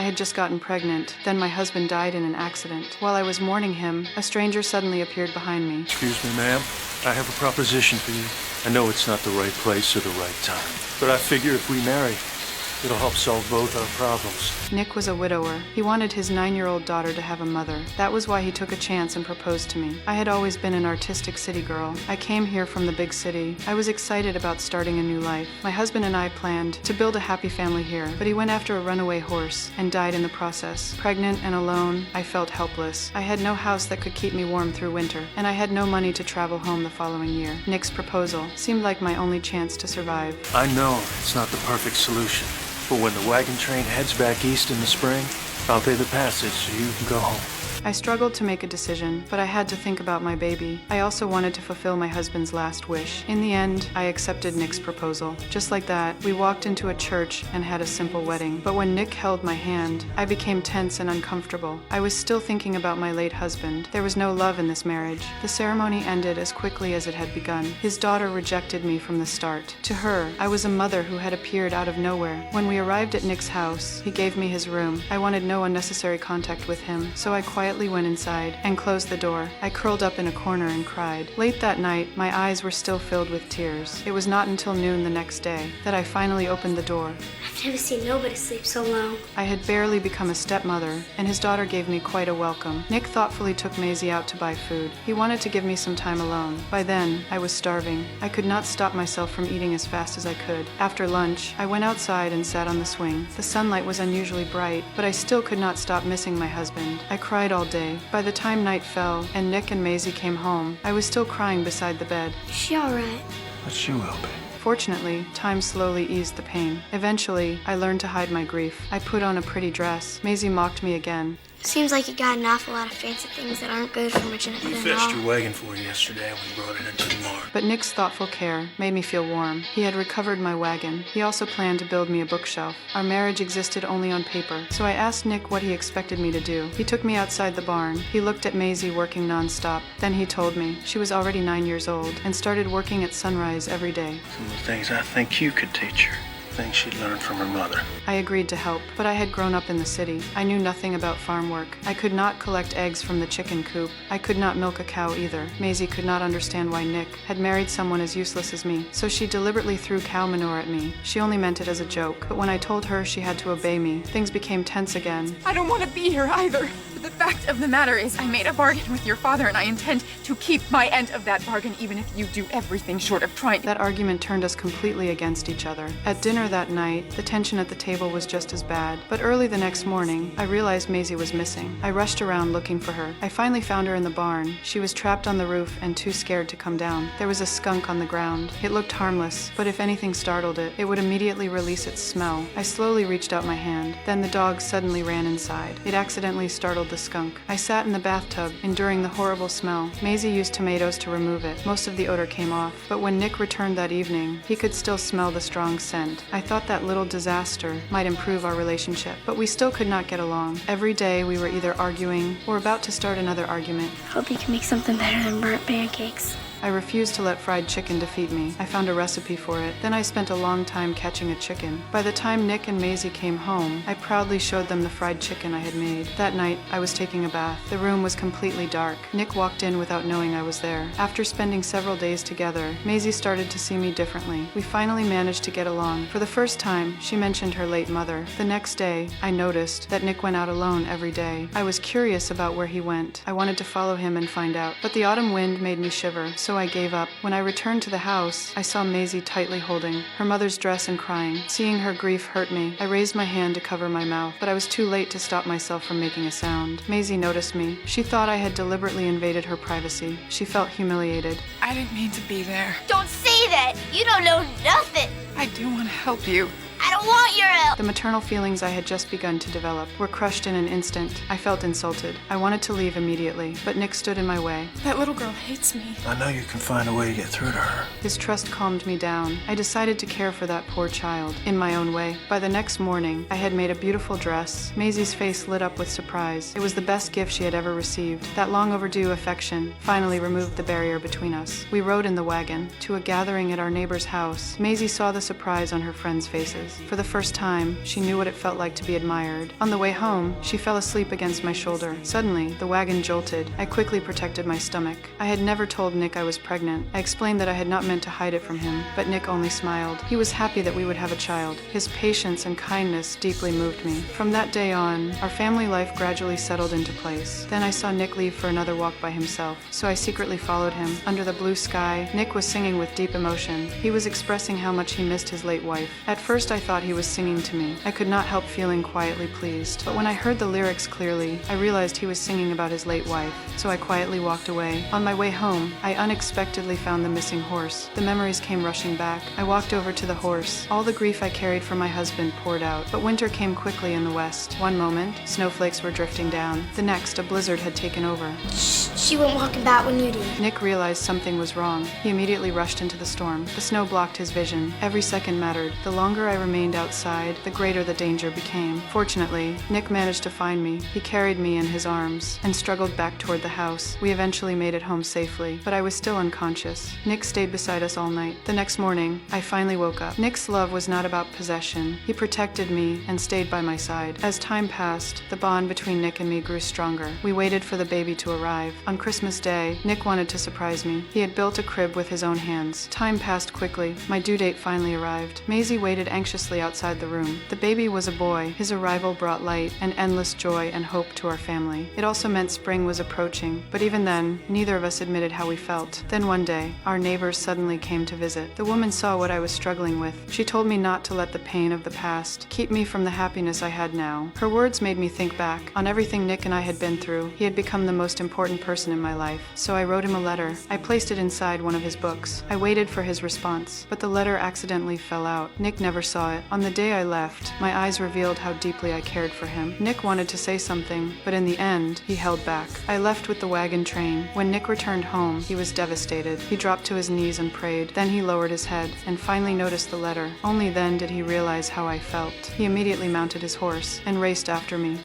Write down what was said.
had just gotten pregnant. Then my husband died in an accident. While I was mourning him, a stranger suddenly appeared behind me. Excuse me, ma'am. I have a proposition for you. I know it's not the right place or the right time, but I figure if we marry, it'll help solve both our problems. Nick was a widower. He wanted his 9-year-old daughter to have a mother. That was why he took a chance and proposed to me. I had always been an artistic city girl. I came here from the big city. I was excited about starting a new life. My husband and I planned to build a happy family here, but he went after a runaway horse and died in the process. Pregnant and alone, I felt helpless. I had no house that could keep me warm through winter, and I had no money to travel home the following year. Nick's proposal seemed like my only chance to survive. I know it's not the perfect solution, but when the wagon train heads back east in the spring, I'll pay the passage so you can go home. I struggled to make a decision, but I had to think about my baby. I also wanted to fulfill my husband's last wish. In the end, I accepted Nick's proposal. Just like that, we walked into a church and had a simple wedding. But when Nick held my hand, I became tense and uncomfortable. I was still thinking about my late husband. There was no love in this marriage. The ceremony ended as quickly as it had begun. His daughter rejected me from the start. To her, I was a mother who had appeared out of nowhere. When we arrived at Nick's house, he gave me his room. I wanted no unnecessary contact with him, so I quietly went inside and closed the door. I curled up in a corner and cried. Late that night, my eyes were still filled with tears. It was not until noon the next day that I finally opened the door. I've never seen nobody sleep so long. I had barely become a stepmother, and his daughter gave me quite a welcome. Nick thoughtfully took Maisie out to buy food. He wanted to give me some time alone. By then, I was starving. I could not stop myself from eating as fast as I could. After lunch, I went outside and sat on the swing. The sunlight was unusually bright, but I still could not stop missing my husband. I cried all day. By the time night fell and Nick and Maisie came home, I was still crying beside the bed. Is she all right? But she will be. Fortunately, time slowly eased the pain. Eventually, I learned to hide my grief. I put on a pretty dress. Maisie mocked me again. Seems like you got an awful lot of fancy things that aren't good for much in a We thin fetched wall. your wagon for you yesterday and we brought it into the barn. But Nick's thoughtful care made me feel warm. He had recovered my wagon. He also planned to build me a bookshelf. Our marriage existed only on paper, so I asked Nick what he expected me to do. He took me outside the barn. He looked at Maisie working nonstop. Then he told me she was already 9 years old and started working at sunrise every day. Some of the things I think you could teach her. Things she'd learned from her mother. I agreed to help, but I had grown up in the city. I knew nothing about farm work. I could not collect eggs from the chicken coop. I could not milk a cow either. Maisie could not understand why Nick had married someone as useless as me, so she deliberately threw cow manure at me. She only meant it as a joke, but when I told her she had to obey me, things became tense again. I don't want to be here either. But the fact of the matter is I made a bargain with your father and I intend to keep my end of that bargain even if you do everything short of trying. That argument turned us completely against each other. At dinner that night, the tension at the table was just as bad. But early the next morning, I realized Maisie was missing. I rushed around looking for her. I finally found her in the barn. She was trapped on the roof and too scared to come down. There was a skunk on the ground. It looked harmless, but if anything startled it, it would immediately release its smell. I slowly reached out my hand. Then the dog suddenly ran inside. It accidentally startled the skunk. I sat in the bathtub, enduring the horrible smell. Maisie used tomatoes to remove it. Most of the odor came off, but when Nick returned that evening, he could still smell the strong scent. I thought that little disaster might improve our relationship, but we still could not get along. Every day we were either arguing or about to start another argument. Hope you can make something better than burnt pancakes. I refused to let fried chicken defeat me. I found a recipe for it. Then I spent a long time catching a chicken. By the time Nick and Maisie came home, I proudly showed them the fried chicken I had made. That night, I was taking a bath. The room was completely dark. Nick walked in without knowing I was there. After spending several days together, Maisie started to see me differently. We finally managed to get along. For the first time, she mentioned her late mother. The next day, I noticed that Nick went out alone every day. I was curious about where he went. I wanted to follow him and find out, but the autumn wind made me shiver, so I gave up. When I returned to the house, I saw Maisie tightly holding her mother's dress and crying. Seeing her grief hurt me. I raised my hand to cover my mouth, but I was too late to stop myself from making a sound. Maisie noticed me. She thought I had deliberately invaded her privacy. She felt humiliated. I didn't mean to be there. Don't say that! You don't know nothing! I do want to help you. I don't want your help! The maternal feelings I had just begun to develop were crushed in an instant. I felt insulted. I wanted to leave immediately, but Nick stood in my way. That little girl hates me. I know you can find a way to get through to her. His trust calmed me down. I decided to care for that poor child in my own way. By the next morning, I had made a beautiful dress. Maisie's face lit up with surprise. It was the best gift she had ever received. That long overdue affection finally removed the barrier between us. We rode in the wagon to a gathering at our neighbor's house. Maisie saw the surprise on her friends' faces. was. For the first time, she knew what it felt like to be admired. On the way home, she fell asleep against my shoulder. Suddenly, the wagon jolted. I quickly protected my stomach. I had never told Nick I was pregnant. I explained that I had not meant to hide it from him, but Nick only smiled. He was happy that we would have a child. His patience and kindness deeply moved me. From that day on, our family life gradually settled into place. Then I saw Nick leave for another walk by himself, so I secretly followed him. Under the blue sky, Nick was singing with deep emotion. He was expressing how much he missed his late wife. At first I thought he was singing to me. I could not help feeling quietly pleased. But when I heard the lyrics clearly, I realized he was singing about his late wife, so I quietly walked away. On my way home, I unexpectedly found the missing horse. The memories came rushing back. I walked over to the horse. All the grief I carried for my husband poured out, but winter came quickly in the west. One moment, snowflakes were drifting down. The next, a blizzard had taken over. She went walking back when you did. Nick realized something was wrong. He immediately rushed into the storm. The snow blocked his vision. Every second mattered. The longer I remained outside, the greater the danger became. Fortunately, Nick managed to find me. He carried me in his arms and struggled back toward the house. We eventually made it home safely, but I was still unconscious. Nick stayed beside us all night. The next morning, I finally woke up. Nick's love was not about possession. He protected me and stayed by my side. As time passed, the bond between Nick and me grew stronger. We waited for the baby to arrive. On Christmas Day, Nick wanted to surprise me. He had built a crib with his own hands. Time passed quickly. My due date finally arrived. Maisie waited anxiously outside the room. The baby was a boy. His arrival brought light and endless joy and hope to our family. It also meant spring was approaching, but even then, neither of us admitted how we felt. Then one day, our neighbors suddenly came to visit. The woman saw what I was struggling with. She told me not to let the pain of the past keep me from the happiness I had now. Her words made me think back on everything Nick and I had been through. He had become the most important person in my life, so I wrote him a letter. I placed it inside one of his books. I waited for his response, but the letter accidentally fell out. Nick never saw it. On the day I left, my eyes revealed how deeply I cared for him. Nick wanted to say something, but in the end, he held back. I left with the wagon train. When Nick returned home, he was devastated. He dropped to his knees and prayed. Then he lowered his head and finally noticed the letter. Only then did he realize how I felt. He immediately mounted his horse and raced after me.